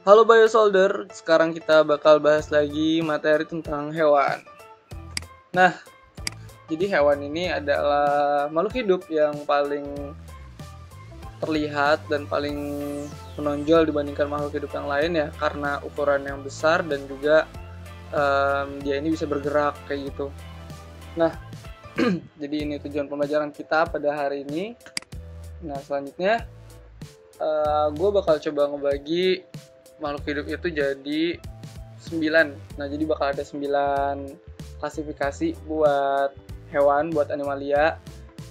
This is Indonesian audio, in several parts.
Halo Biosolder, sekarang kita bakal bahas lagi materi tentang hewan. Nah, jadi hewan ini adalah makhluk hidup yang paling terlihat dan paling menonjol dibandingkan makhluk hidup yang lain ya, karena ukuran yang besar dan juga dia ini bisa bergerak kayak gitu. Nah, jadi ini tujuan pembelajaran kita pada hari ini. Nah, selanjutnya gue bakal coba ngebagi makhluk hidup itu jadi 9. Nah, jadi bakal ada 9 klasifikasi buat hewan, buat animalia.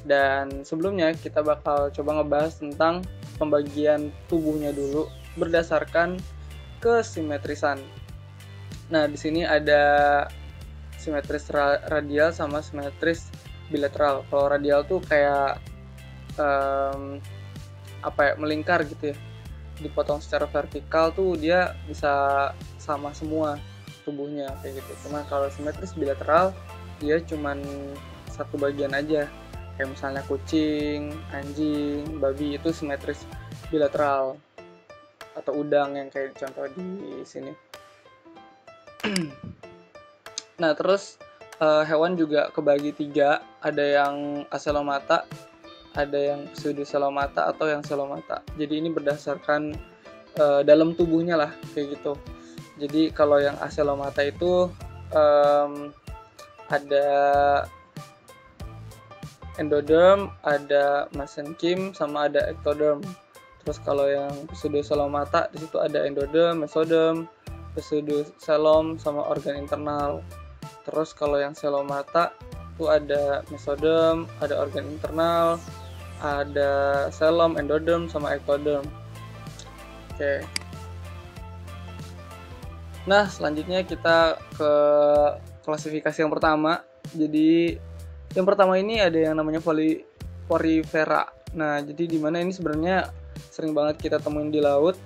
Dan sebelumnya kita bakal coba ngebahas tentang pembagian tubuhnya dulu berdasarkan kesimetrisan. Nah, di sini ada simetris radial sama simetris bilateral. Kalau radial tuh kayak melingkar gitu ya. Dipotong secara vertikal tuh dia bisa sama semua tubuhnya kayak gitu. Cuma kalau simetris bilateral dia cuman satu bagian aja. Kayak misalnya kucing, anjing, babi itu simetris bilateral. Atau udang yang kayak contoh di sini. Nah, terus hewan juga kebagi 3. Ada yang acelomata, ada yang pseudocelomata atau yang celomata. Jadi ini berdasarkan dalam tubuhnya lah kayak gitu. Jadi kalau yang acelomata itu ada endoderm, ada mesenchyme, sama ada ectoderm. Terus kalau yang pseudocelomata di situ ada endoderm, mesoderm, pseudocelom sama organ internal. Terus kalau yang celomata itu ada mesoderm, ada organ internal, ada celom, endoderm, sama ectoderm. Oke. Nah, selanjutnya kita ke klasifikasi yang pertama. Jadi yang pertama ini ada yang namanya porifera. Nah, jadi di mana ini sebenarnya sering banget kita temuin di laut.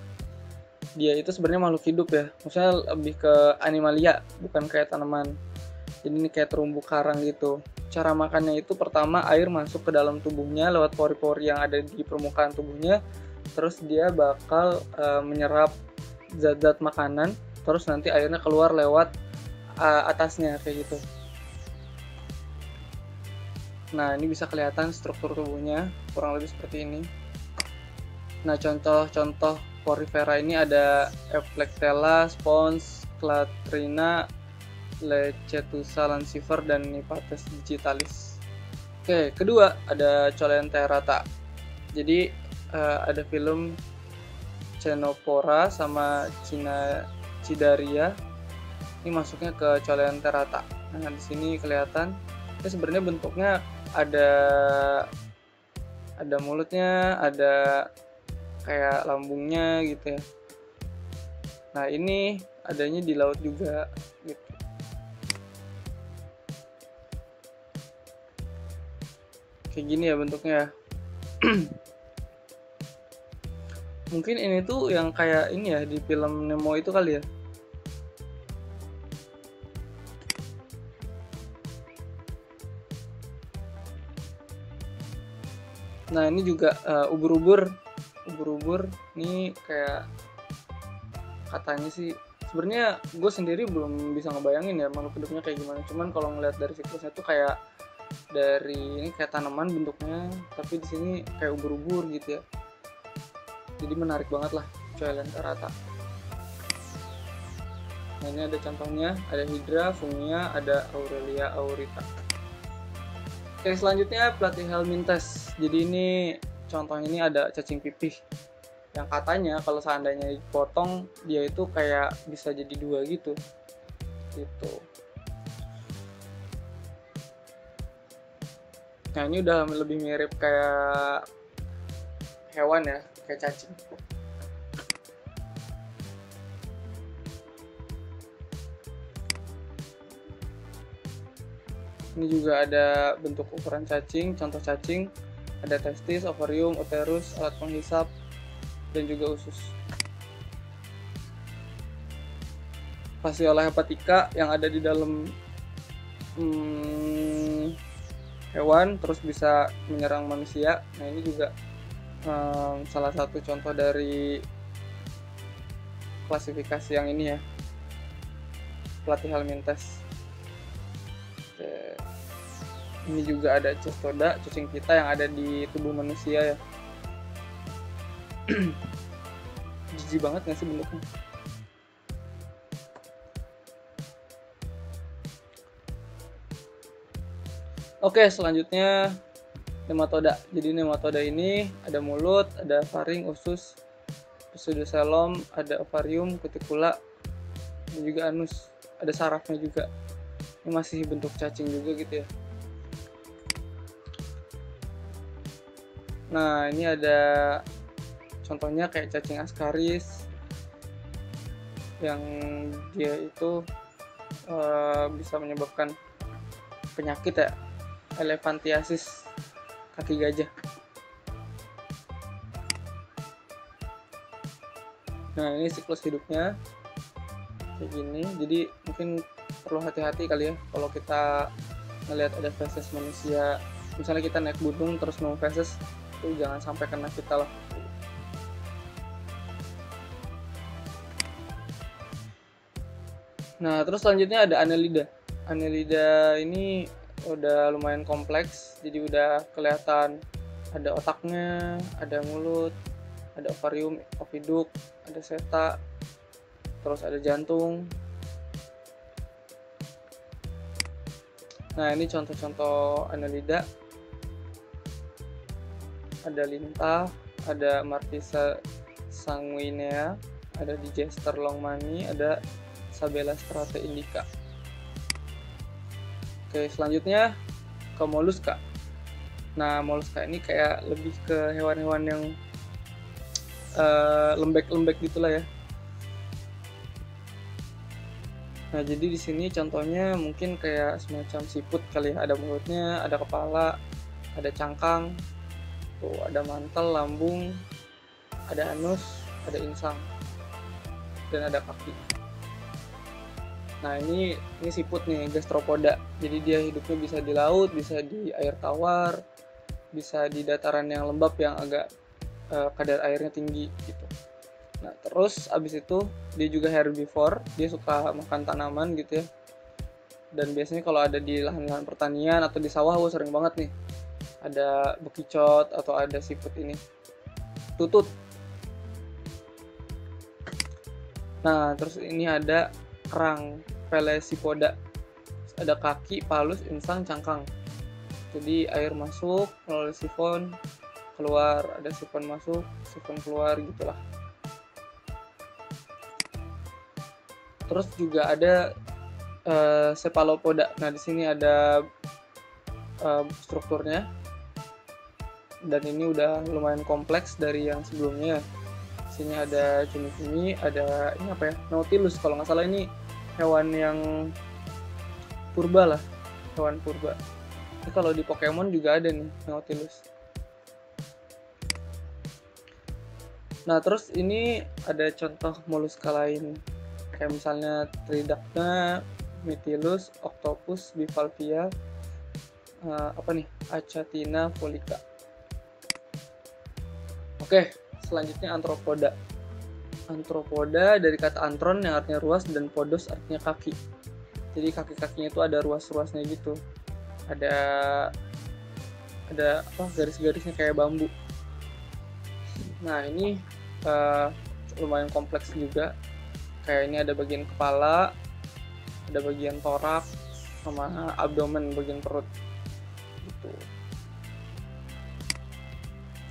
Dia itu sebenarnya makhluk hidup ya. Maksudnya lebih ke animalia, bukan kayak tanaman. Jadi ini kayak terumbu karang gitu. Cara makannya itu pertama air masuk ke dalam tubuhnya lewat pori-pori yang ada di permukaan tubuhnya. Terus dia bakal menyerap zat-zat makanan. Terus nanti airnya keluar lewat atasnya kayak gitu. Nah, ini bisa kelihatan struktur tubuhnya kurang lebih seperti ini. Nah, contoh-contoh porifera ini ada Euplectella, Spons, Clatrina, Lechetusa lancifer, dan Niphates digitalis. Oke, kedua ada Coleonterata. Jadi ada film Ctenophora sama Cnidaria. Ini masuknya ke Coleonterata. Nah, di sini kelihatan ini sebenarnya bentuknya ada mulutnya, ada kayak lambungnya gitu ya. Nah, ini adanya di laut juga gitu. Kayak gini ya bentuknya. Mungkin ini tuh yang kayak ini ya di film Nemo itu kali ya. Nah, ini juga ubur-ubur ini kayak katanya sih sebenarnya gue sendiri belum bisa ngebayangin ya makhluk hidupnya kayak gimana. Cuman kalau ngeliat dari siklusnya tuh kayak dari ini kayak tanaman bentuknya, tapi di sini kayak ubur-ubur gitu ya. Jadi menarik banget lah Coleonterata. Nah, ini ada contohnya, ada Hydra, Fungia, ada Aurelia aurita. Oke, selanjutnya Platyhelminthes. Jadi ini contohnya ini ada cacing pipih yang katanya kalau seandainya dipotong dia itu kayak bisa jadi 2 gitu. Nah, ini udah lebih mirip kayak hewan ya, kayak cacing. Ini juga ada bentuk ukuran cacing, contoh cacing, ada testis, ovarium, uterus, alat penghisap, dan juga usus. Fasciola hepatica yang ada di dalam hewan terus bisa menyerang manusia. Nah, ini juga salah satu contoh dari klasifikasi yang ini ya, Platyhelminthes. Oke. Ini juga ada cestoda, cacing pita yang ada di tubuh manusia ya. Jijik banget nggak sih bentuknya? Oke, selanjutnya nematoda. Jadi nematoda ini ada mulut, ada faring, usus, pseudocelom, ada ovarium, cuticula, dan juga anus. Ada sarafnya juga. Ini masih bentuk cacing juga gitu ya. Nah, ini ada contohnya kayak cacing ascaris yang dia itu bisa menyebabkan penyakit ya, elephantiasis kaki gajah. Nah, ini siklus hidupnya kayak gini. Jadi mungkin perlu hati-hati kali ya kalau kita ngelihat ada feses manusia. Misalnya kita naik gunung terus nemu feses, itu jangan sampai kena kita lah. Nah, terus selanjutnya ada Annelida. Annelida ini udah lumayan kompleks, jadi udah kelihatan ada otaknya, ada mulut, ada ovarium, oviduk, ada seta, terus ada jantung. Nah, ini contoh-contoh Annelida. Ada lintah, ada Martisa sanguinea, ada Digester longmani, ada Sabella strata indica. Oke, selanjutnya ke moluska. Nah, moluska ini kayak lebih ke hewan-hewan yang lembek-lembek gitulah ya. Nah, jadi di sini contohnya mungkin kayak semacam siput kali ya. Ada mulutnya, ada kepala, ada cangkang, tuh ada mantel, lambung, ada anus, ada insang, dan ada kaki. Nah, ini siput nih, gastropoda. Jadi dia hidupnya bisa di laut, bisa di air tawar, bisa di dataran yang lembab yang agak kadar airnya tinggi gitu. Nah, terus abis itu dia juga herbivore, dia suka makan tanaman gitu ya. Dan biasanya kalau ada di lahan-lahan pertanian atau di sawah, sering banget nih ada bekicot atau ada siput ini, tutut. Nah, terus ini ada kerang, Velecipoda. Ada kaki, palus, insang, cangkang. Jadi air masuk melalui sifon, keluar, ada sifon masuk, sifon keluar gitulah. Terus juga ada cephalopoda. Nah, di sini ada strukturnya. Dan ini udah lumayan kompleks dari yang sebelumnya. Sini ada cumi-cumi, ada ini apa ya, Nautilus kalau nggak salah. Ini hewan yang purba lah, hewan purba. Ini kalau di Pokemon juga ada nih Nautilus. Nah, terus ini ada contoh moluska lain kayak misalnya Tridacna, Mytilus, Octopus, Bivalvia, Achatina folica. Oke, selanjutnya Arthropoda. Arthropoda dari kata antron yang artinya ruas dan podos artinya kaki. Jadi kaki-kakinya itu ada ruas-ruasnya gitu. Ada garis-garisnya kayak bambu. Nah, ini lumayan kompleks juga. Kayak ini ada bagian kepala, ada bagian torak, sama abdomen bagian perut gitu.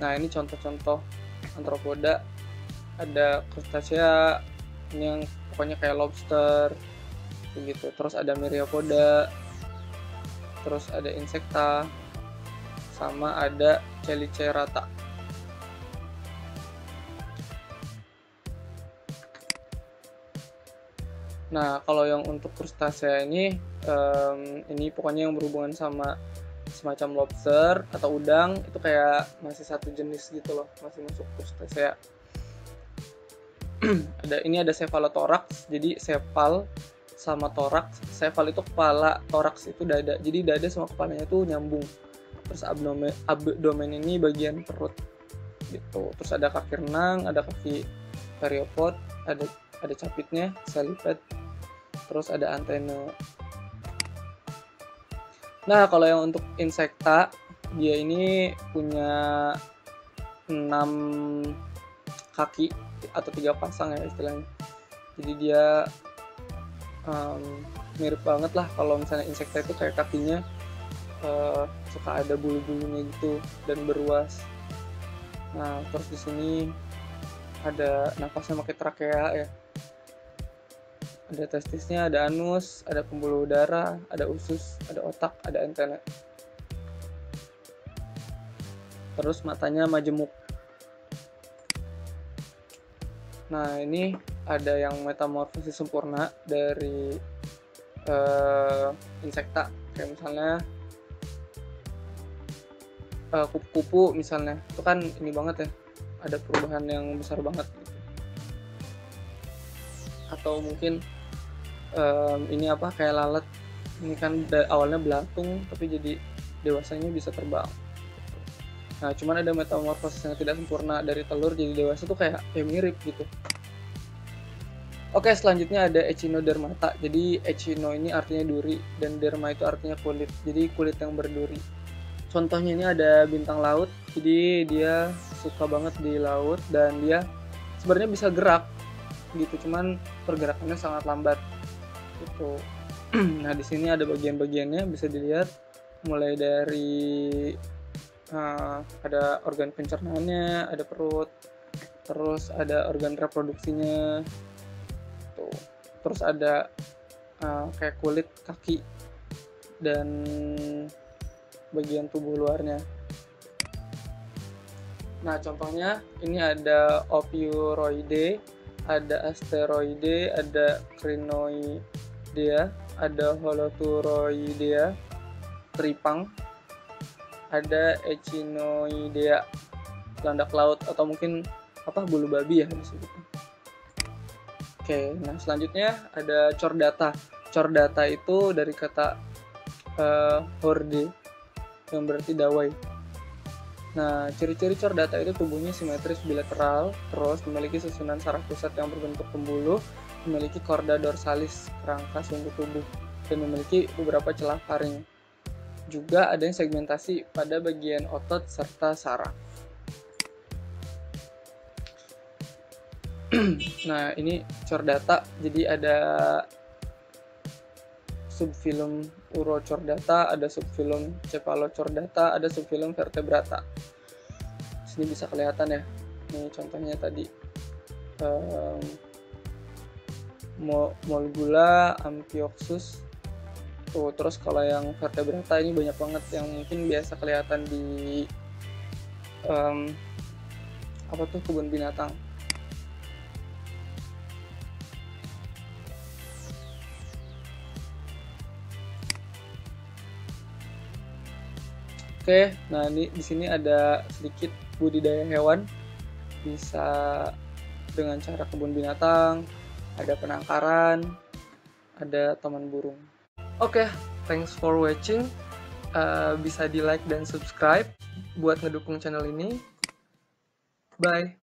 Nah, ini contoh-contoh arthropoda. Ada crustacea, ini yang pokoknya kayak lobster begitu. Terus ada myriapoda, terus ada insecta, sama ada Chelicerata. Nah, kalau yang untuk crustacea ini pokoknya yang berhubungan sama semacam lobster atau udang, itu kayak masih satu jenis gitu loh, masih masuk crustacea. Ini ada cephalothorax, jadi cepal sama thorax. Cepal itu kepala, thorax itu dada. Jadi dada sama kepalanya itu nyambung. Terus abdomen ini bagian perut gitu. Terus ada kaki renang, ada kaki periopod, ada ada capitnya, seliped, terus ada antena. Nah, kalau yang untuk insekta, dia ini punya 6 kaki atau 3 pasang ya istilahnya. Jadi dia mirip banget lah kalau misalnya insekta itu kayak kakinya suka ada bulu-bulunya gitu dan beruas. Nah, terus di sini ada napasnya pakai trakea ya. Ada testisnya, ada anus, ada pembuluh udara, ada usus, ada otak, ada antena. Terus matanya majemuk. Nah, ini ada yang metamorfosis sempurna dari insekta, kayak misalnya kupu-kupu misalnya, itu kan ini banget ya, ada perubahan yang besar banget gitu. Atau mungkin ini apa, kayak lalat, ini kan awalnya belatung tapi jadi dewasanya bisa terbang. Nah, cuman ada metamorfosis yang tidak sempurna, dari telur jadi dewasa tuh kayak mirip gitu. Oke, selanjutnya ada echinodermata. Jadi echino ini artinya duri dan derma itu artinya kulit. Jadi kulit yang berduri. Contohnya ini ada bintang laut. Jadi dia suka banget di laut dan dia sebenarnya bisa gerak gitu, cuman pergerakannya sangat lambat gitu. Nah, di sini ada bagian-bagiannya bisa dilihat, mulai dari ada organ pencernaannya, ada perut, terus ada organ reproduksinya tuh. Terus ada kayak kulit kaki dan bagian tubuh luarnya. Nah, contohnya ini ada Ophiuroidae, ada Asteroide, ada Crinoidea, ada Holoturoidea, teripang, ada Echinoidea, landak laut, atau mungkin bulu babi ya disebutnya. Oke, nah selanjutnya ada Chordata. Chordata itu dari kata horde yang berarti dawai. Nah, ciri-ciri Chordata itu tubuhnya simetris bilateral, terus memiliki susunan saraf pusat yang berbentuk pembuluh, memiliki chorda dorsalis, kerangka sumbu tubuh, dan memiliki beberapa celah faring. Juga ada yang segmentasi pada bagian otot serta saraf. Nah, ini Chordata, jadi ada subfilum Urochordata, ada subfilum Cephalochordata, ada subfilum Vertebrata. Sini bisa kelihatan ya. Ini contohnya tadi Molgula, Amphioxus. Terus kalau yang Vertebrata ini banyak banget yang mungkin biasa kelihatan di kebun binatang. Oke, nah ini di sini ada sedikit budidaya hewan, bisa dengan cara kebun binatang, ada penangkaran, ada taman burung. Oke, thanks for watching. Bisa di like dan subscribe buat ngedukung channel ini. Bye.